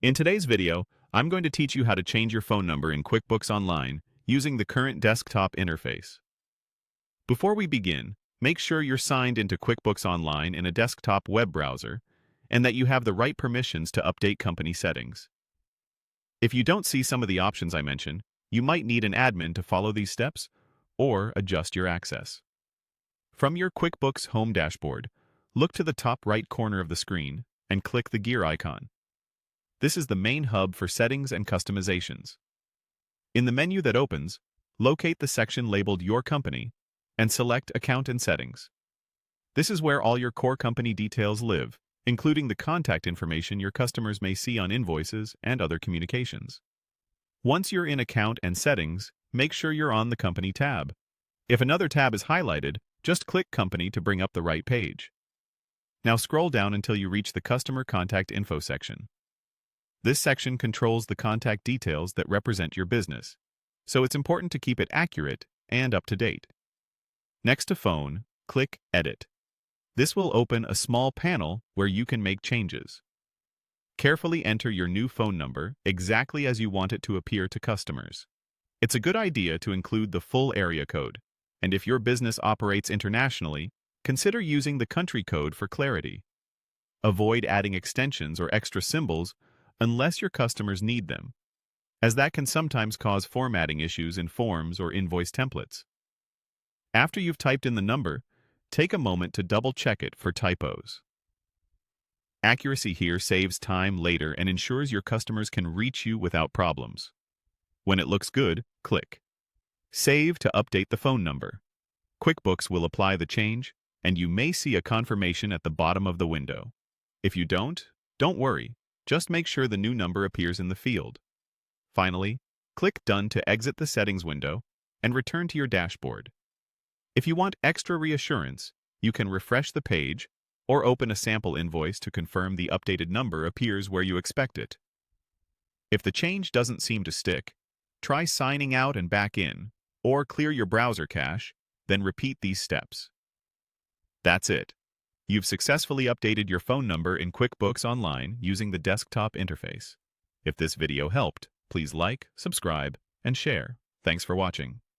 In today's video, I'm going to teach you how to change your phone number in QuickBooks Online using the current desktop interface. Before we begin, make sure you're signed into QuickBooks Online in a desktop web browser and that you have the right permissions to update company settings. If you don't see some of the options I mentioned, you might need an admin to follow these steps or adjust your access. From your QuickBooks home dashboard, look to the top right corner of the screen and click the gear icon. This is the main hub for settings and customizations. In the menu that opens, locate the section labeled Your Company and select Account and Settings. This is where all your core company details live, including the contact information your customers may see on invoices and other communications. Once you're in Account and Settings, make sure you're on the Company tab. If another tab is highlighted, just click Company to bring up the right page. Now scroll down until you reach the Customer Contact Info section. This section controls the contact details that represent your business, so it's important to keep it accurate and up to date. Next to Phone, click Edit. This will open a small panel where you can make changes. Carefully enter your new phone number exactly as you want it to appear to customers. It's a good idea to include the full area code, and if your business operates internationally, consider using the country code for clarity. Avoid adding extensions or extra symbols unless your customers need them, as that can sometimes cause formatting issues in forms or invoice templates. After you've typed in the number, take a moment to double-check it for typos. Accuracy here saves time later and ensures your customers can reach you without problems. When it looks good, click Save to update the phone number. QuickBooks will apply the change, and you may see a confirmation at the bottom of the window. If you don't worry. Just make sure the new number appears in the field. Finally, click Done to exit the settings window and return to your dashboard. If you want extra reassurance, you can refresh the page or open a sample invoice to confirm the updated number appears where you expect it. If the change doesn't seem to stick, try signing out and back in, or clear your browser cache, then repeat these steps. That's it. You've successfully updated your phone number in QuickBooks Online using the desktop interface. If this video helped, please like, subscribe, and share. Thanks for watching.